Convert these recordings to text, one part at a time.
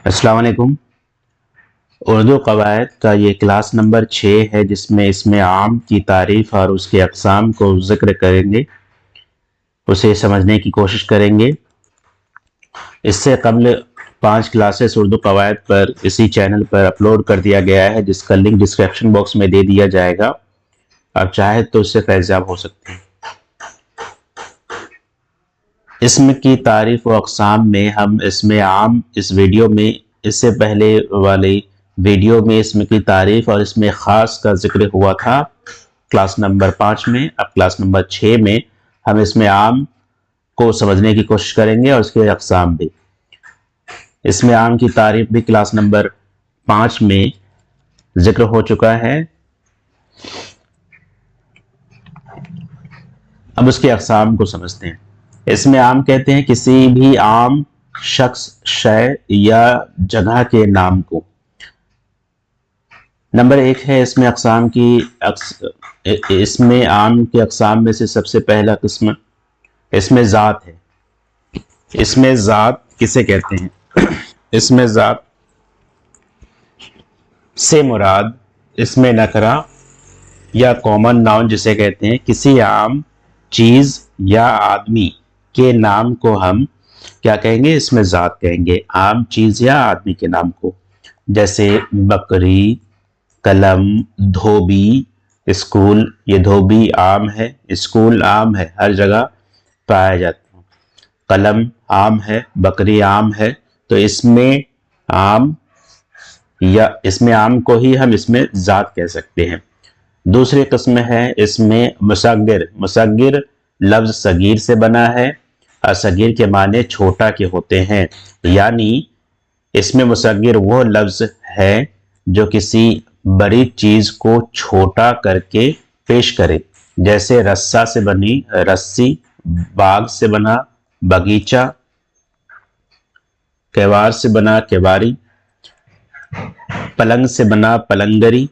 अस्सलाम वालेकुम। उर्दू कवायद का ये क्लास नंबर 6 है, जिसमें इसमें आम की तारीफ और उसके अक़साम को ज़िक्र करेंगे, उसे समझने की कोशिश करेंगे। इससे कबल 5 क्लासेस उर्दू कवायद पर इसी चैनल पर अपलोड कर दिया गया है, जिसका लिंक डिस्क्रिप्शन बॉक्स में दे दिया जाएगा। आप चाहे तो उससे फैज़याब हो सकते हैं। इसम की तारीफ व अक़साम में हम इसमें आम इस वीडियो में, इससे पहले वाली वीडियो में इसमें की तारीफ और इसमें ख़ास का जिक्र हुआ था क्लास नंबर 5 में। अब क्लास नंबर 6 में हम इसमें आम को समझने की कोशिश करेंगे और उसके अक़साम भी। इसमें आम की तारीफ भी क्लास नंबर 5 में जिक्र हो चुका है। अब उसके अक़साम को समझते हैं। इसमें आम कहते हैं किसी भी आम शख्स, शय या जगह के नाम को। नंबर 1 है इसमें अक़साम की। इसमें आम के अक़साम में से सबसे पहला किस्म इसमें ज़ात है। इसमें ज़ात किसे कहते हैं? इसमें ज़ात से मुराद इसमें नकरा या कॉमन नाउन जिसे कहते हैं, किसी आम चीज़ या आदमी के नाम को हम क्या कहेंगे? इसमें ज़ात कहेंगे। आम चीज़ या आदमी के नाम को, जैसे बकरी, कलम, धोबी, स्कूल। ये धोबी आम है, स्कूल आम है, हर जगह पाया जाता है। कलम आम है, बकरी आम है, तो इसमें आम या इसमें आम को ही हम इसमें ज़ात कह सकते हैं। दूसरी किस्म है इसमें मुसग्गिर। मुसग्गिर लफ्ज़ सगीर से बना है और सगीर के माने छोटा के होते हैं, यानी इसमें मुसग्गिर वो लफ्ज़ है जो किसी बड़ी चीज़ को छोटा करके पेश करे। जैसे रस्सा से बनी रस्सी, बाग से बना बगीचा, केवार से बना केवारी, पलंग से बना पलंगरी।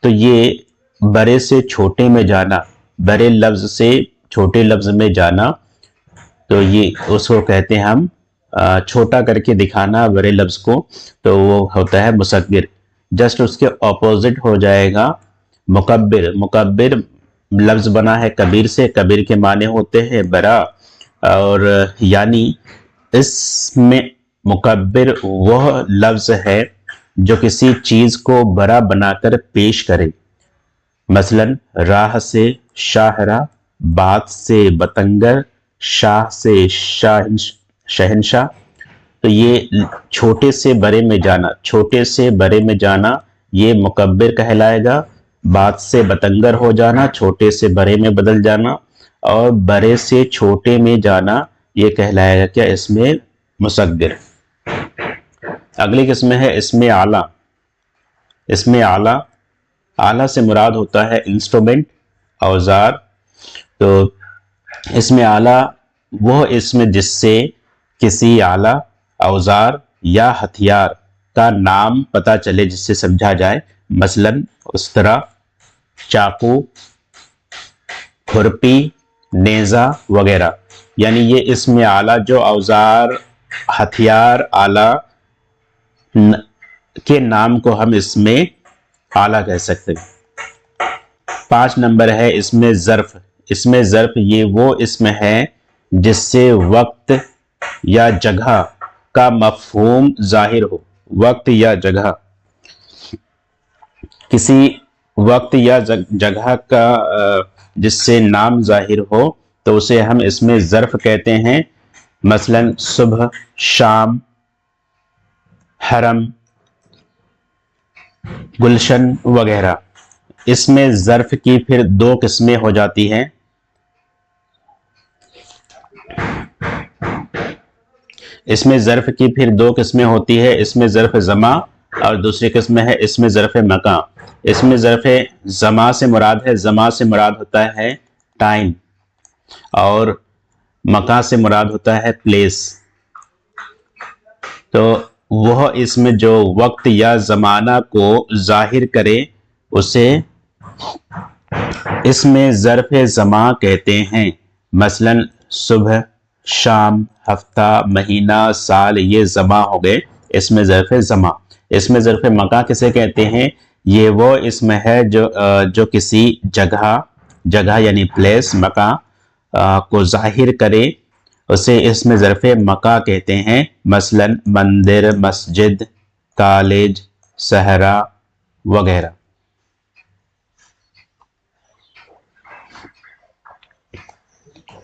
तो ये बड़े से छोटे में जाना, बड़े लफ्ज़ से छोटे लफ्ज़ में जाना, तो ये उसको कहते हैं हम छोटा करके दिखाना बड़े लफ्ज़ को, तो वो होता है मुसग्गिर। जस्ट उसके ऑपोजिट हो जाएगा मुकब्बिर। मुकब्बिर लफ्ज़ बना है कबीर से, कबीर के माने होते हैं बड़ा, और यानी इसमें मुकब्बिर वह लफ्ज़ है जो किसी चीज़ को बड़ा बनाकर पेश करे। मसलन राह से शाहरा, बात से बतंगर, शाह से शहनशाह। तो ये छोटे से बड़े में जाना, छोटे से बड़े में जाना ये मुकब्बिर कहलाएगा। बात से बतंगर हो जाना, छोटे से बड़े में बदल जाना, और बड़े से छोटे में जाना ये कहलाएगा क्या? इसमें मुसग्गिर। अगली किस्म है इसमें आला। इसमें आला, आला से मुराद होता है इंस्ट्रूमेंट, औजार। तो इसमें आला वह इसमें जिससे किसी आला, औजार या हथियार का नाम पता चले, जिससे समझा जाए। मसलन उस्तरा, चाकू, खुरपी, नेज़ा वगैरह। यानी ये इसमें आला जो औजार, हथियार, आला के नाम को हम इसमें आला कह सकते हैं। 5 नंबर है इसमें ज़र्फ़। इसमें ज़र्फ़ ये वो इसमें है जिससे वक्त या जगह का मफ़हूम ज़ाहिर हो। वक्त या जगह, किसी वक्त या जगह का जिससे नाम ज़ाहिर हो, तो उसे हम इसमें ज़र्फ़ कहते हैं। मसलन सुबह, शाम, हरम, गुलशन वगैरह। इसमें ज़र्फ़ की फिर 2 किस्में हो जाती हैं। इसमें ज़र्फ़ की फिर 2 किस्में होती है। इसमें ज़र्फ़ ज़मा और दूसरी किस्म है इसमें ज़र्फ़ मका। इसमें ज़र्फ़ ज़मा से मुराद है, ज़मा से मुराद होता है टाइम, और मका से मुराद होता है प्लेस। तो वह इसमें जो वक्त या ज़माना को ज़ाहिर करे उसे इसमें ज़र्फ़ ज़मा कहते हैं। मसलन सुबह, शाम, हफ्ता, महीना, साल, ये ज़मा हो गए, اسم ظرف زما. اسم ظرف مکان کسے کہتے ہیں؟ یہ وہ اسم ہے جو کسی جگہ یعنی پلیس، مکان کو ظاہر کرے، اسے اسم ظرف مکان کہتے ہیں. مثلا مندر، مسجد، کالج، صحرا وغیرہ.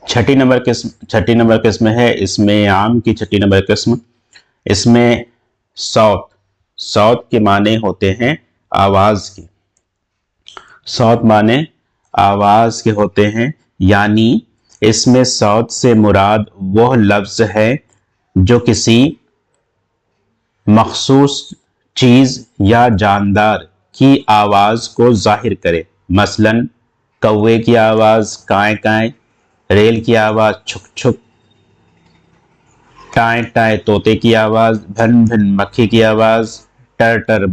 چھٹی نمبر قسم ہے اسم عام کی. چھٹی نمبر قسم اسم صوت کے معنی ہوتے ہیں آواز کے. صوت معنی آواز کے ہوتے ہیں، یعنی اسم صوت سے مراد وہ لفظ ہے جو کسی مخصوص چیز یا جاندار کی آواز کو ظاہر کرے. مثلا کوے کی آواز کائیں کائیں، ریل کی آواز چھک چھک، ٹائیں ٹائیں طوطے کی آواز، بھن بھن مکھی کی آواز، ٹر ٹر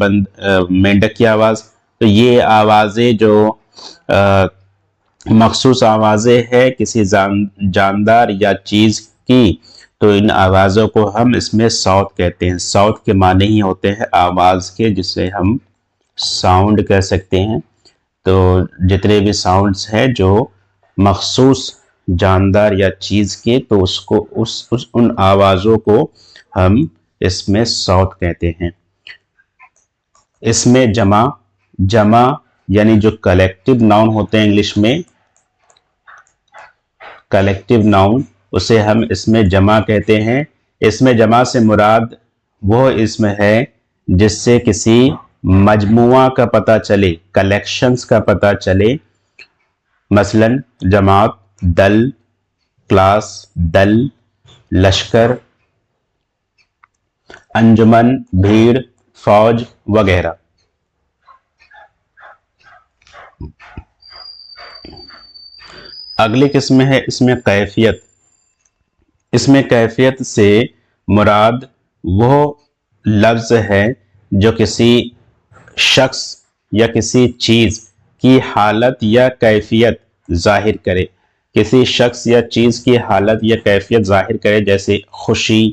مینڈک کی آواز. تو یہ آوازیں جو مخصوص آوازیں ہیں کسی جاندار یا چیز کی، تو ان آوازوں کو ہم اسم صوت کہتے ہیں. صوت کے معنی ہی ہوتے ہیں آواز کے، جسے ہم ساؤنڈ کہہ سکتے ہیں. تو جتنے بھی ساؤنڈز ہیں جو مخصوص جاندار یا چیز کے، تو ان آوازوں کو ہم اسم صوت کہتے ہیں. اسم جمع یعنی جو کلیکٹیو ناؤن ہوتے ہیں انگلش میں، کلیکٹیو ناؤن، اسے ہم اسم جمع کہتے ہیں. اسم جمع سے مراد وہ اسم ہے جس سے کسی مجموعہ کا پتہ چلے، کلیکشنز کا پتہ چلے. مثلا جماعت، دل، کلاس، دل، لشکر، انجمن، بھیڑ، فوج وغیرہ. اگلی قسم ہے اسم کیفیت. اسم کیفیت سے مراد وہ لفظ ہے جو کسی شخص یا کسی چیز کی حالت یا کیفیت ظاہر کرے. کسی شخص یا چیز کی حالت یا کیفیت ظاہر کرے، جیسے خوشی،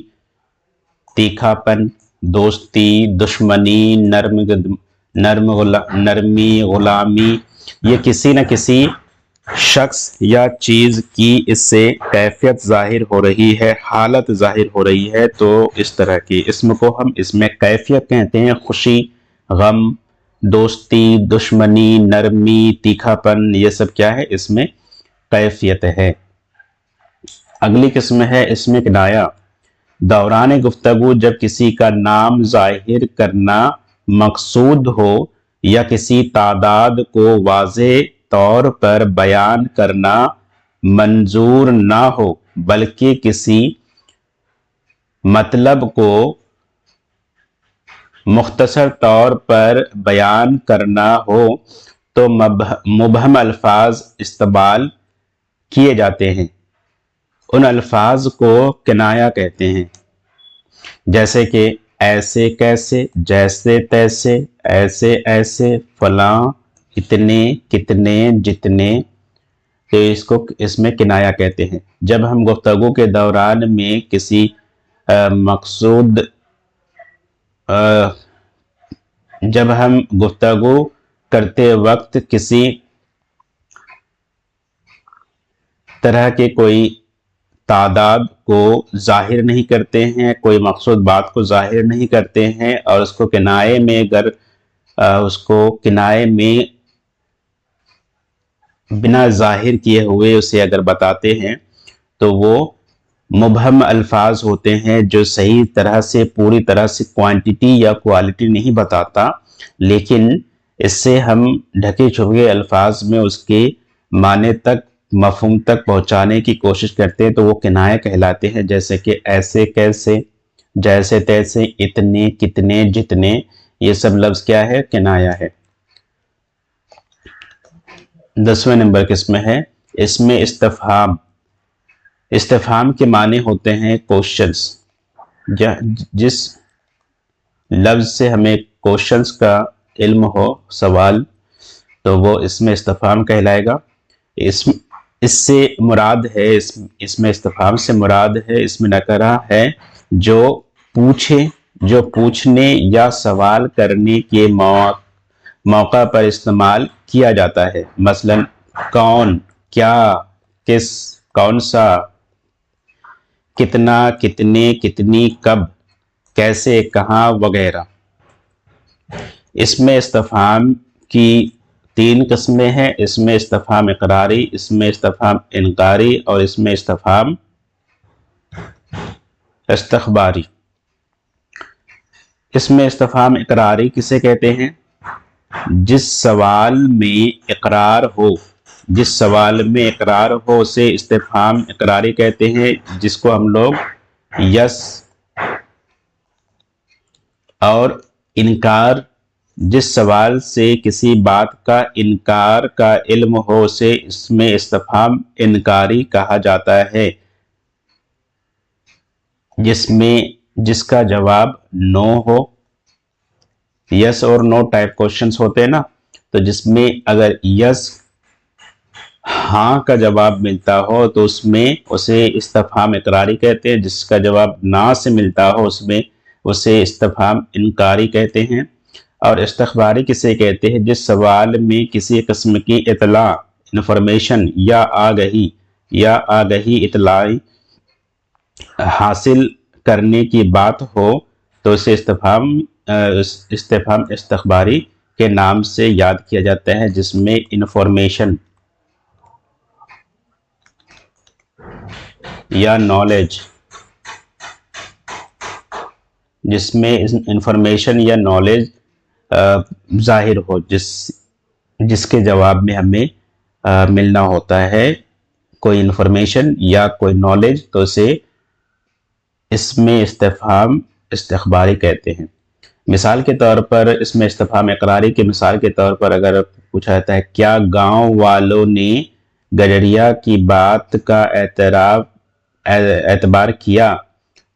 تیکھا پن، دوستی، دشمنی، نرمی، غلامی. یہ کسی نہ کسی شخص یا چیز کی اس سے کیفیت ظاہر ہو رہی ہے، حالت ظاہر ہو رہی ہے، تو اس طرح کی اسم کو ہم اسم کیفیت کہتے ہیں. خوشی، غم، دوستی، دشمنی، نرمی، تیکھا پن، یہ سب کیا ہے؟ اسم کیفیت ہے. اگلی قسم ہے اسم کنایہ. دوران گفتگو جب کسی کا نام ظاہر کرنا مقصود ہو یا کسی تعداد کو واضح طور پر بیان کرنا منظور نہ ہو، بلکہ کسی مطلب کو مختصر طور پر بیان کرنا ہو، تو مبہم الفاظ استعمال کیے جاتے ہیں. ان الفاظ کو کنایہ کہتے ہیں، جیسے کہ ایسے کیسے، جیسے تیسے، ایسے ایسے، فلاں، اتنے، کتنے، جتنے. تو اس میں کنایہ کہتے ہیں. جب ہم گفتگو کے دوران میں کسی مقصود جب ہم گفتگو کرتے وقت کسی طرح کے کوئی تعداد کو ظاہر نہیں کرتے ہیں، کوئی مقصود بات کو ظاہر نہیں کرتے ہیں، اور اس کو کنایے میں بنا ظاہر کیے ہوئے اسے اگر بتاتے ہیں، تو وہ مبہم الفاظ ہوتے ہیں، جو صحیح طرح سے پوری طرح سے کوانٹیٹی یا کوالٹی نہیں بتاتا، لیکن اس سے ہم ڈھکے چھپے الفاظ میں اس کے معنی تک، مفہوم تک پہنچانے کی کوشش کرتے ہیں، تو وہ کنایہ کہلاتے ہیں. جیسے کہ ایسے کیسے، جیسے تیسے، اتنے، کتنے، جتنے، یہ سب لفظ کیا ہے؟ کنایہ ہے. 10ویں نمبر قسم ہے اسم استفہام. استفہام کے معنی ہوتے ہیں کوشچنز. جس لفظ سے ہمیں کوشچنز کا علم ہو، سوال، تو وہ اسم استفہام کہلائے گا. اس سے مراد ہے، اسم استفہام سے مراد ہے اسم نکرہ ہے جو پوچھے जो पूछने या सवाल करने के मौका पर इस्तेमाल किया जाता है। मसलन कौन, क्या, किस, कौन सा, कितना, कितने, कितनी, कब, कैसे, कहाँ वगैरह। इसमें इस्तिफहाम की 3 किस्में हैं। इसमें इस्तिफहाम इकरारी, इसमें इस्तिफहाम इनकारी और इसमें इस्तिफहाम इस्तखबारी। इसमें इस्तिफहाम इकरारी किसे कहते हैं? जिस सवाल में इकरार हो, जिस सवाल में इकरार हो उसे इस्तिफहाम इकरारी कहते हैं, जिसको हम लोग यस। और इनकार, जिस सवाल से किसी बात का इनकार का इल्म हो उसे इसमें इस्तिफहाम इनकारी कहा जाता है। जिसका जवाब नो हो, यस और नो टाइप क्वेश्चंस होते हैं ना, तो जिसमें अगर यस हाँ का जवाब मिलता हो तो उसमें उसे इस्तिफहाम इकरारी कहते हैं। जिसका जवाब ना से मिलता हो उसमें उसे इस्तिफहाम इनकारी कहते हैं। और इस्तखबारी किसे कहते हैं? जिस सवाल में किसी किस्म की इतला, इंफॉर्मेशन या आगही इतलाई हासिल करने की बात हो तो उसे इस्तिफहाम इस्तखबारी के नाम से याद किया जाता है, जिसमें इंफॉर्मेशन या नॉलेज, जिसमें इंफॉर्मेशन या नॉलेज जाहिर हो, जिसके जवाब में हमें मिलना होता है कोई इंफॉर्मेशन या कोई नॉलेज, तो उसे इसमें इस्तिफहाम इस्तखबारी कहते हैं। मिसाल के तौर पर इसमें इस्तिफहाम इकरारी के मिसाल के तौर पर अगर पूछा जाता है क्या गांव वालों ने गडरिया की बात का एतबार किया,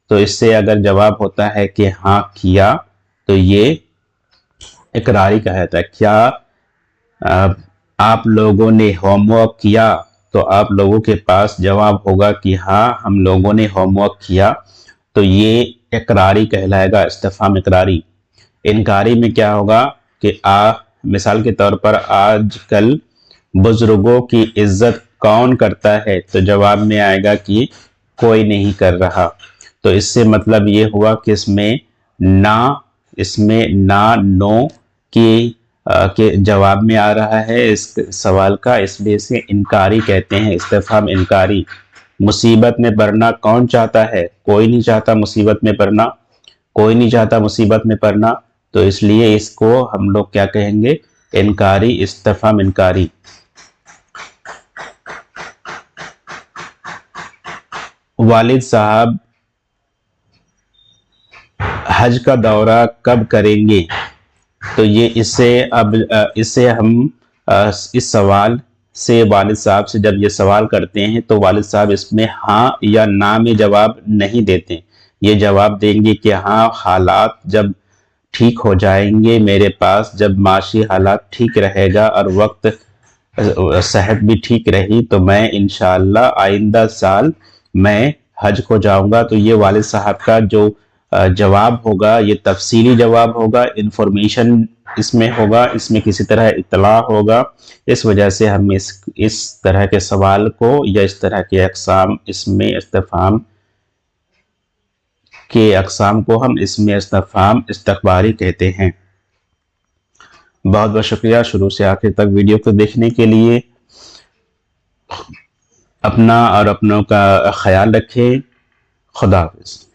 तो इससे अगर जवाब होता है कि हाँ किया तो ये इकरारी कहा जाता है। क्या आप लोगों ने होमवर्क किया, तो आप लोगों के पास जवाब होगा कि हाँ हम लोगों ने होमवर्क किया, तो ये इकरारी कहलाएगा, इस्तिफहाम इकरारी। इनकारी में क्या होगा कि मिसाल के तौर पर आजकल बुजुर्गों की इज्जत कौन करता है, तो जवाब में आएगा कि कोई नहीं कर रहा। तो इससे मतलब ये हुआ कि इसमें ना नो के जवाब में आ रहा है इस सवाल का, इसलिए इसे इनकारी कहते हैं, इस्तिफहाम इनकारी। मुसीबत में पड़ना कौन चाहता है? कोई नहीं चाहता मुसीबत में पड़ना, कोई नहीं चाहता मुसीबत में पड़ना, तो इसलिए इसको हम लोग क्या कहेंगे? इनकारी, इस्तिफहाम इनकारी। वालिद साहब हज का दौरा कब करेंगे, तो ये इससे हम इस सवाल से वालिद साहब से जब ये सवाल करते हैं तो वालिद साहब इसमें हाँ या ना में जवाब नहीं देते। ये जवाब देंगे कि हाँ हालात जब ठीक हो जाएंगे मेरे पास, जब माशी हालात ठीक रहेगा और वक्त सेहत भी ठीक रही, तो मैं इंशाअल्लाह आइंदा साल मैं हज को जाऊंगा। तो ये वालिद साहब का जो जवाब होगा ये तफसीली जवाब होगा, इंफॉर्मेशन इसमें होगा, इसमें किसी तरह इतला होगा। इस वजह से हम इस तरह के सवाल को या इस तरह के अक़साम, इसमें इस्तिफहाम के अक़साम को हम इसमें इस्तिफहाम इस्तखबारी कहते हैं। बहुत बहुत शुक्रिया शुरू से आखिर तक वीडियो को देखने के लिए। अपना और अपनों का ख्याल रखें। खुदा हाफ़िज़।